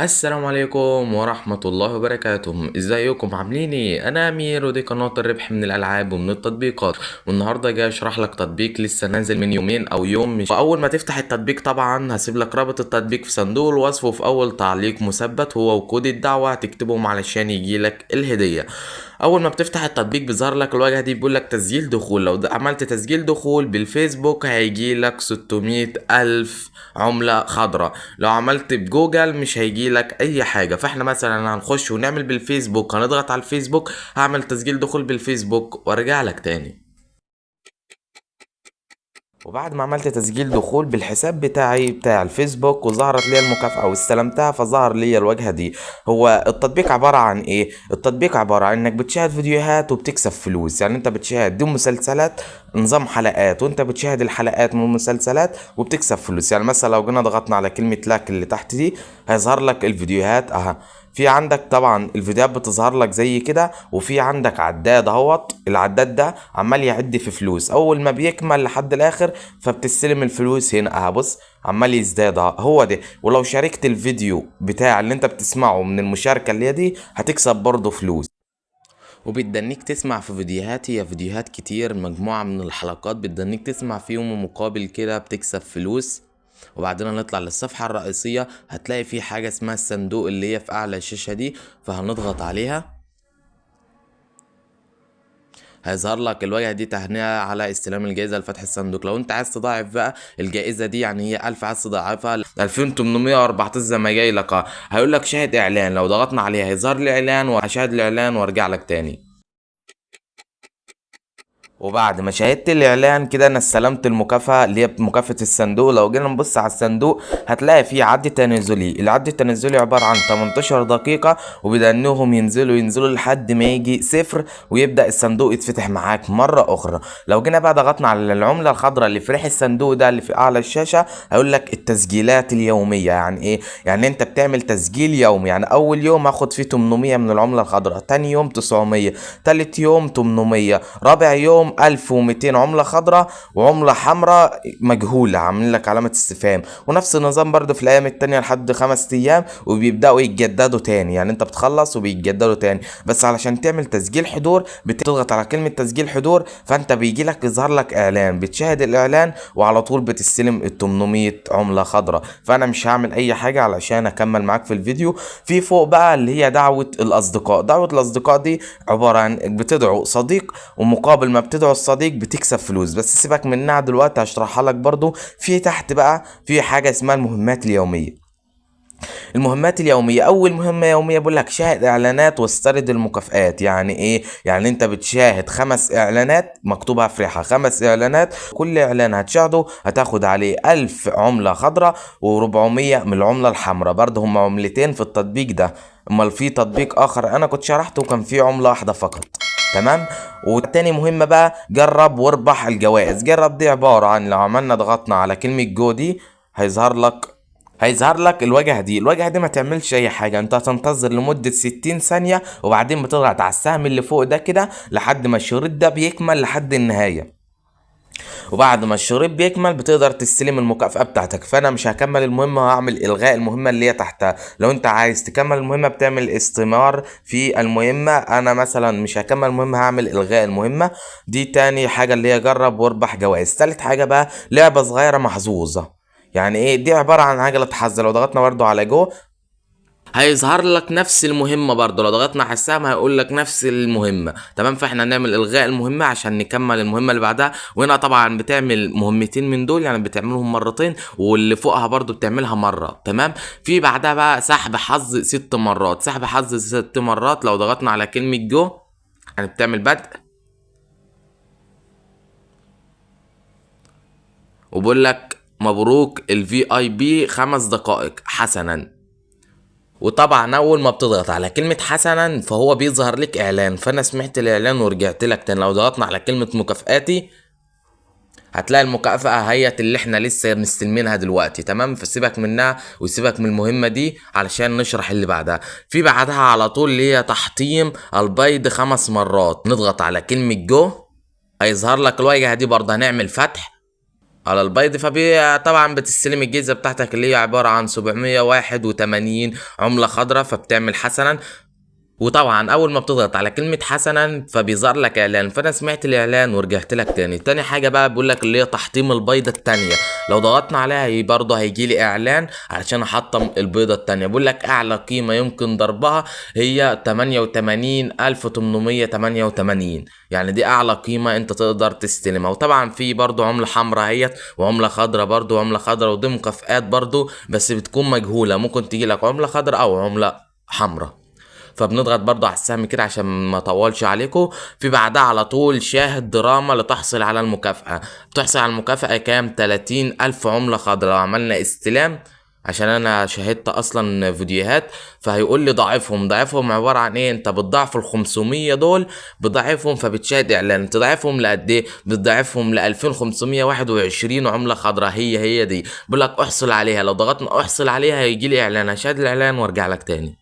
السلام عليكم ورحمة الله وبركاته. ازيكم عاملين ايه؟ انا امير ودي قناة الربح من الالعاب ومن التطبيقات. والنهاردة جاي اشرح لك تطبيق لسه نازل من يومين او يوم مش. واول ما تفتح التطبيق طبعا هسيب لك رابط التطبيق في صندوق الوصف وفي اول تعليق مثبت هو وكود الدعوة هتكتبهم علشان يجيلك الهدية. اول ما بتفتح التطبيق بيظهر لك الواجهه دي بيقول لك تسجيل دخول. لو عملت تسجيل دخول بالفيسبوك هيجي لك 600 الف عمله خضراء. لو عملت بجوجل مش هيجي لك اي حاجه. فاحنا مثلا هنخش ونعمل بالفيسبوك، هنضغط على الفيسبوك، هعمل تسجيل دخول بالفيسبوك وارجع لك تاني. وبعد ما عملت تسجيل دخول بالحساب بتاعي بتاع الفيسبوك وظهرت لي المكافأة واستلمتها فظهر لي الواجهة دي. هو التطبيق عبارة عن ايه؟ التطبيق عبارة عن انك بتشاهد فيديوهات وبتكسب فلوس. يعني انت بتشاهد دي مسلسلات نظام حلقات، وانت بتشاهد الحلقات من المسلسلات وبتكسب فلوس. يعني مثلا لو جينا ضغطنا على كلمة لاك اللي تحت دي هيظهر لك الفيديوهات اها. في عندك طبعا الفيديوهات بتظهر لك زي كده، وفي عندك عداد اهوت. العداد ده عمال يعد في فلوس، اول ما بيكمل لحد الاخر فبتستلم الفلوس هنا اهو. بص عمال يزداد اهو، هو ده. ولو شاركت الفيديو بتاع اللي انت بتسمعه من المشاركة اللي هي دي هتكسب برضه فلوس. وبتدنيك تسمع في فيديوهات، هي فيديوهات كتير مجموعة من الحلقات بتدنيك تسمع فيهم ومقابل كده بتكسب فلوس. وبعدين نطلع للصفحة الرئيسية هتلاقي في حاجة اسمها الصندوق اللي هي في أعلى الشاشة دي، فهنضغط عليها هيظهر لك الواجهة دي تهنئة على استلام الجائزة لفتح الصندوق. لو انت عايز تضاعف بقى الجائزة دي، يعني هي 1000، عايز تضاعفها ل 2814 زي ما جاي لك هيقول لك شاهد اعلان. لو ضغطنا عليها هيظهر لي اعلان وهشاهد الاعلان وارجع لك تاني. وبعد ما شاهدت الاعلان كده انا استلمت المكافأة اللي هي مكافأة الصندوق. لو جينا نبص على الصندوق هتلاقي فيه عد تنازلي. العد التنازلي عبارة عن 18 دقيقة، وبدأنهم ينزلوا لحد ما يجي صفر ويبدأ الصندوق يتفتح معاك مرة اخرى. لو جينا بقى ضغطنا على العملة الخضراء اللي في ريح الصندوق ده اللي في اعلى الشاشة هيقول لك التسجيلات اليومية. يعني ايه؟ يعني انت بتعمل تسجيل يومي. يعني اول يوم هاخد فيه 800 من العملة الخضراء، تاني يوم 900، تالت يوم 800، رابع يوم 1200 عملة خضراء، وعملة حمراء مجهولة عاملين لك علامة استفهام. ونفس النظام برضه في الأيام التانية لحد 5 أيام وبيبدأوا يتجددوا تاني. يعني أنت بتخلص وبيتجددوا تاني. بس علشان تعمل تسجيل حضور بتضغط على كلمة تسجيل حضور، فأنت بيجي لك يظهر لك إعلان، بتشاهد الإعلان وعلى طول بتستلم ال 800 عملة خضراء. فأنا مش هعمل أي حاجة علشان أكمل معاك في الفيديو. في فوق بقى اللي هي دعوة الأصدقاء. دعوة الأصدقاء دي عبارة عن بتدعو صديق، ومقابل ما بتدعو الصديق بتكسب فلوس. بس سيبك منها دلوقتي هشرحها لك برضو. في تحت بقى في حاجة اسمها المهمات اليومية. المهمات اليومية، أول مهمة يومية بقول لك شاهد إعلانات واسترد المكافآت. يعني إيه؟ يعني أنت بتشاهد 5 إعلانات مكتوبة في ريحة، 5 إعلانات، كل إعلان هتشاهده هتاخد عليه 1000 عملة خضراء و400 من العملة الحمراء. برضه هم عملتين في التطبيق ده. أمال في تطبيق آخر أنا كنت شرحته وكان فيه عملة واحدة فقط. تمام. والتاني مهمة بقى جرب واربح الجوائز. جرب دي عبارة عن لو عملنا ضغطنا على كلمة جو دي هيظهر لك الواجهة دي ما تعملش اي حاجة. انت هتنتظر لمدة 60 ثانية وبعدين بتضغط على السهم اللي فوق ده كده لحد ما الشريط ده بيكمل لحد النهاية. وبعد ما الشريط بيكمل بتقدر تستلم المكافأة بتاعتك. فانا مش هكمل المهمة وهعمل الغاء المهمة اللي هي تحتها. لو انت عايز تكمل المهمة بتعمل استمرار في المهمة. انا مثلا مش هكمل المهمة هعمل الغاء المهمة. دي تاني حاجة اللي هي جرب واربح جوائز. تالت حاجة بقى لعبة صغيرة محظوظة. يعني ايه؟ دي عبارة عن عجلة حظ. لو ضغطنا برضو على جو هيظهر لك نفس المهمة برضه. لو ضغطنا على السهم هيقول لك نفس المهمة. تمام. فاحنا هنعمل الغاء المهمة عشان نكمل المهمة اللي بعدها. وهنا طبعا بتعمل مهمتين من دول، يعني بتعملهم مرتين، واللي فوقها برضه بتعملها مرة. تمام. في بعدها بقى سحب حظ 6 مرات. سحب حظ 6 مرات لو ضغطنا على كلمة جو يعني بتعمل بدء، وبقول لك مبروك الفي اي بي 5 دقائق حسنا. وطبعا اول ما بتضغط على كلمة حسنا فهو بيظهر لك اعلان. فانا سمعت الاعلان ورجعت لك تاني. لو ضغطنا على كلمة مكافآتي هتلاقي المكافأة هيت اللي احنا لسه مستلمينها دلوقتي. تمام. فسيبك منها وسيبك من المهمة دي علشان نشرح اللي بعدها. في بعدها على طول اللي هي تحطيم البيض 5 مرات. نضغط على كلمة جو هيظهر لك الواجهة دي برضه. هنعمل فتح على البيض. طبعا بتستلم الجيزة بتاعتك اللي هي عبارة عن 781 عملة خضراء، فبتعمل حسنا. وطبعا اول ما بتضغط على كلمة حسنا فبيظهر لك اعلان، فانا سمعت الاعلان ورجعت لك تاني. تاني حاجة بقى بيقول لك اللي هي تحطيم البيضة التانية، لو ضغطنا عليها هي برضه هيجي لي اعلان علشان احطم البيضة التانية. بيقول لك اعلى قيمة يمكن ضربها هي 88,888، يعني دي اعلى قيمة انت تقدر تستلمها. وطبعا في برضه عملة حمراء اهيت وعملة خضراء برضه وعملة خضراء، ودي مكافآت برضه بس بتكون مجهولة، ممكن تيجي لك عملة خضراء او عملة حمراء. فبنضغط برضو على السهم كده عشان ما اطولش عليكم. في بعدها على طول شاهد دراما لتحصل على المكافأة. بتحصل على المكافأة كام؟ 30,000 عملة خضراء. لو عملنا استلام، عشان انا شاهدت اصلا فيديوهات، فهيقول لي ضاعفهم عبارة عن ايه؟ انت بتضاعف ال 500 دول، بتضاعفهم فبتشاهد اعلان، تضاعفهم لقد ايه؟ بتضاعفهم ل 2521 عملة خضراء. هي دي بيقول لك احصل عليها. لو ضغطنا احصل عليها هيجي لي اعلان، هشاهد الاعلان وارجع لك تاني.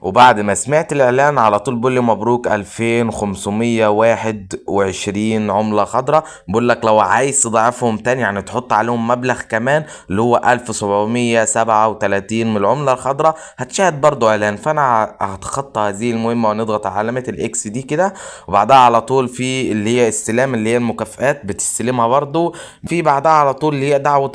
وبعد ما سمعت الاعلان على طول بيقول لي مبروك 2521 عملة خضراء. بيقول لك لو عايز تضعفهم تاني يعني تحط عليهم مبلغ كمان اللي هو 1737 من العملة الخضراء، هتشاهد برضو اعلان. فانا هتخطى هذه المهمة ونضغط على علامة الاكس دي كده، وبعدها على طول في اللي هي استلام اللي هي المكافآت بتستلمها برضو. في بعدها على طول اللي هي دعوة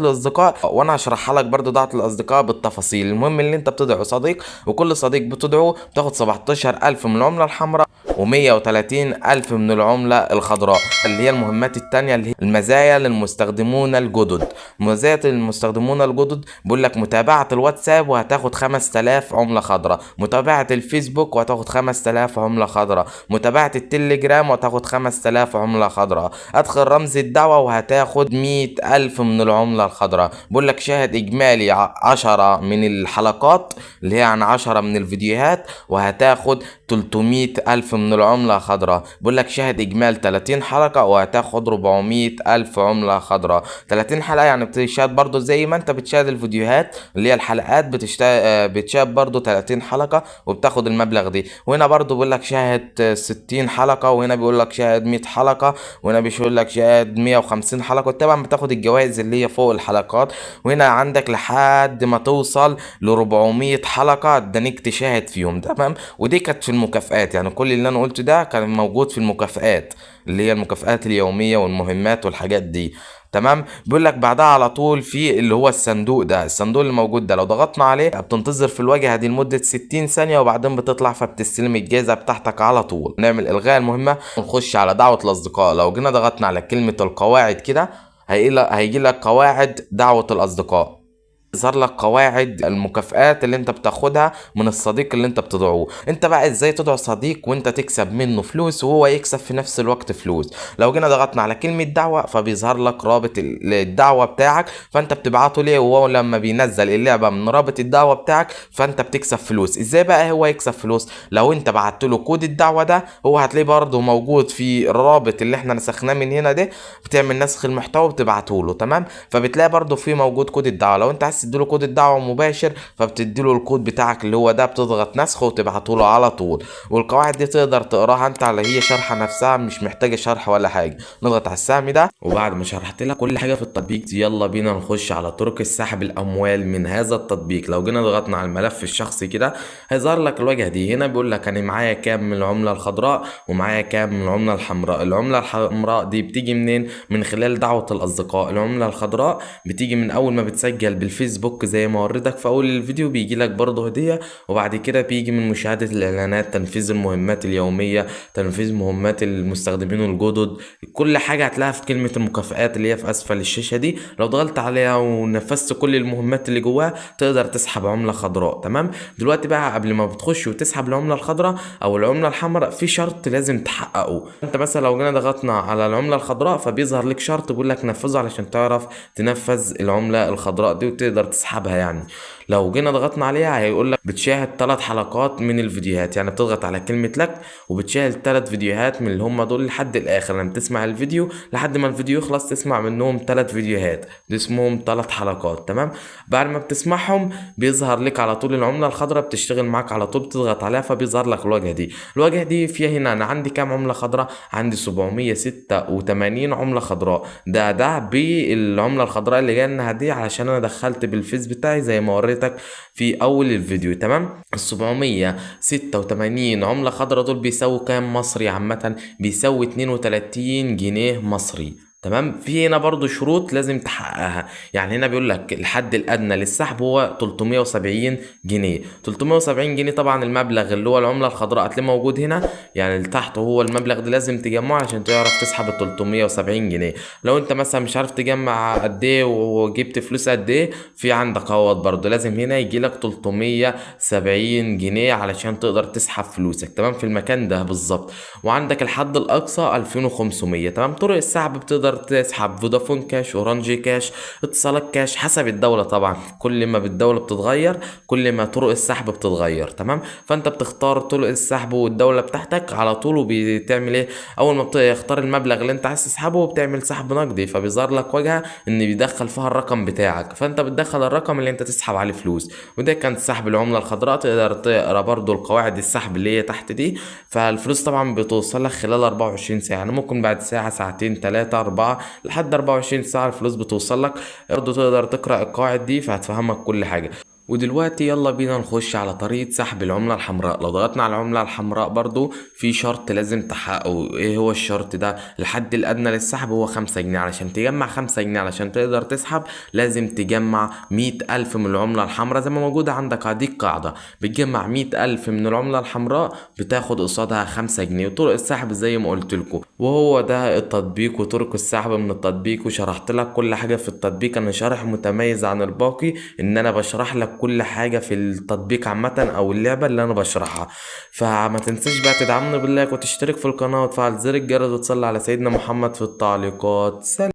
الاصدقاء، وانا هشرحها لك برضو دعوة الاصدقاء بالتفاصيل. المهم اللي انت بتدعو صديق، وكل صديق بتدعوه بتاخد 17,000 من العملة الحمراء و130,000 من العملة الخضراء. اللي هي المهمات التانية اللي هي المزايا للمستخدمون الجدد. مزايا المستخدمون الجدد بيقول لك متابعة الواتساب وهتاخد 5,000 عملة خضراء، متابعة الفيسبوك وهتاخد 5,000 عملة خضراء، متابعة التليجرام وهتاخد 5,000 عملة خضراء، ادخل رمز الدعوة وهتاخد 100,000 من العملة الخضراء. بيقول لك شاهد اجمالي 10 من الحلقات اللي هي عن 10 من الفيديوهات وهتاخد 300,000 من العملة خضراء. بقول لك شاهد إجمال 30 حلقة وهتاخد 400,000 عملة خضراء. 30 حلقة يعني بتشاهد برضو زي ما انت بتشاهد الفيديوهات اللي هي الحلقات، بتشاهد برضو 30 حلقة وبتاخد المبلغ دي. وهنا برضو بيقول لك شاهد 60 حلقة، وهنا بيقول لك شاهد 100 حلقة، وهنا بيقول لك شاهد 150 حلقة. طبعا بتاخد الجوائز اللي هي فوق الحلقات. وهنا عندك لحد ما توصل ل 400 حلقة ادانيك تشاهد فيهم. تمام. ودي كانت في المكافآت، يعني كل اللي انا قلته ده كان موجود في المكافآت اللي هي المكافآت اليومية والمهمات والحاجات دي. تمام. بيقول لك بعدها على طول في اللي هو الصندوق اللي موجود ده، لو ضغطنا عليه بتنتظر في الواجهة دي لمدة 60 ثانية وبعدين بتطلع فبتستلم الجائزة بتاعتك على طول. نعمل الغاء المهمة ونخش على دعوة الاصدقاء. لو جينا ضغطنا على كلمة القواعد كده هيجي لك قواعد دعوة الاصدقاء. يظهر لك قواعد المكافآت اللي انت بتاخدها من الصديق اللي انت بتدعوه. انت بقى ازاي تدعو صديق وانت تكسب منه فلوس وهو يكسب في نفس الوقت فلوس؟ لو جينا ضغطنا على كلمة دعوة فبيظهر لك رابط الدعوة بتاعك، فانت بتبعته ليه وهو لما بينزل اللعبة من رابط الدعوة بتاعك فانت بتكسب فلوس. ازاي بقى هو يكسب فلوس؟ لو انت بعت له كود الدعوة ده هو هتلاقيه برضه موجود في الرابط اللي احنا نسخناه من هنا ده، بتعمل نسخ المحتوى وبتبعته له. تمام. فبتلاقي برضه في موجود كود الدعوة. لو انت عايز تديله كود الدعوه مباشر فبتديله الكود بتاعك اللي هو ده، بتضغط نسخه وتبعته له على طول. والقواعد دي تقدر تقراها انت على هي شرحه نفسها، مش محتاجه شرح ولا حاجه. نضغط على السهم ده، وبعد ما شرحت لك كل حاجه في التطبيق يلا بينا نخش على طرق السحب الاموال من هذا التطبيق. لو جينا ضغطنا على الملف الشخصي كده هيظهر لك الواجهه دي. هنا بيقول لك انا معايا كام من العمله الخضراء ومعايا كام من العمله الحمراء. العمله الحمراء دي بتيجي منين؟ من خلال دعوه الاصدقاء. العمله الخضراء بتيجي من اول ما بتسجل بالفيسبوك زي ما وردك في اول الفيديو، بيجي لك برضه هديه. وبعد كده بيجي من مشاهده الاعلانات، تنفيذ المهمات اليوميه، تنفيذ مهمات المستخدمين الجدد. كل حاجه هتلاقيها في كلمه المكافآت اللي هي في اسفل الشاشه دي. لو ضغطت عليها ونفذت كل المهمات اللي جواها تقدر تسحب عمله خضراء. تمام. دلوقتي بقى قبل ما بتخش وتسحب العمله الخضراء او العمله الحمراء في شرط لازم تحققه. انت مثلا لو جينا ضغطنا على العمله الخضراء فبيظهر لك شرط بيقول لك نفذه علشان تعرف تنفذ العمله الخضراء دي وتقدر تسحبها يعني. لو جينا ضغطنا عليها هيقول لك بتشاهد 3 حلقات من الفيديوهات، يعني بتضغط على كلمة لك وبتشاهد 3 فيديوهات من اللي هم دول لحد الاخر، لما تسمع الفيديو لحد ما الفيديو يخلص تسمع منهم 3 فيديوهات، دي اسمهم 3 حلقات. تمام. بعد ما بتسمعهم بيظهر لك على طول العملة الخضراء بتشتغل معاك على طول، بتضغط عليها فبيظهر لك الواجهة دي. الواجهة دي فيها هنا انا عندي كام عملة خضراء؟ عندي 786 عملة خضراء. ده بالعملة الخضراء اللي جايه لنا دي علشان انا دخلت بالفيس بتاعي زي ما وريتك في اول الفيديو. تمام. ال 786 عملة خضراء دول بيساووا كام مصري عامة؟ بيساوي 32 جنيه مصري. تمام. في هنا برضو شروط لازم تحققها، يعني هنا بيقول لك الحد الادنى للسحب هو 370 جنيه. 370 جنيه طبعا المبلغ اللي هو العملة الخضراء هتلاقيه موجود هنا، يعني اللي تحته هو المبلغ ده لازم تجمعه عشان تعرف تسحب ال 370 جنيه. لو انت مثلا مش عارف تجمع قد ايه وجبت فلوس قد ايه، في عندك اهوت برضو لازم هنا يجيلك 370 جنيه علشان تقدر تسحب فلوسك. تمام. في المكان ده بالظبط. وعندك الحد الاقصى 2500. تمام. طرق السحب بتقدر تسحب فودافون كاش، اورنج كاش، اتصالات كاش، حسب الدولة طبعا، كل ما بالدولة بتتغير كل ما طرق السحب بتتغير. تمام. فانت بتختار طرق السحب والدولة بتاعتك على طول، وبتعمل ايه؟ اول ما بتختار المبلغ اللي انت عايز تسحبه بتعمل سحب نقدي، فبيظهر لك واجهة ان بيدخل فيها الرقم بتاعك، فانت بتدخل الرقم اللي انت تسحب عليه فلوس. وده كان سحب العملة الخضراء. تقدر تقرا برضو القواعد السحب اللي هي تحت دي. فالفلوس طبعا بتوصل لك خلال 24 ساعة، يعني ممكن بعد ساعة، ساعتين، 3، 4 لحد 24 ساعة الفلوس بتوصل لك. برضو تقدر تقرأ القواعد دي فهتفهمك كل حاجة. ودلوقتي يلا بينا نخش على طريقة سحب العملة الحمراء. لو ضغطنا على العملة الحمراء برضو في شرط لازم تحققه. ايه هو الشرط ده؟ الحد الادنى للسحب هو 5 جنيه. علشان تجمع 5 جنيه علشان تقدر تسحب لازم تجمع 100 ألف من العملة الحمراء زي ما موجودة عندك. هديك قاعدة، بتجمع 100 ألف من العملة الحمراء بتاخد قصادها 5 جنيه. وطرق السحب زي ما قلت لكم، وهو ده التطبيق وطرق السحب من التطبيق، وشرحت لك كل حاجة في التطبيق. انا شارح متميز عن الباقي ان انا بشرح لك كل حاجة في التطبيق عامة او اللعبة اللي انا بشرحها. فما تنساش بقى تدعمني باللايك وتشترك في القناة وتفعل زر الجرس وتصلي على سيدنا محمد في التعليقات. سلام.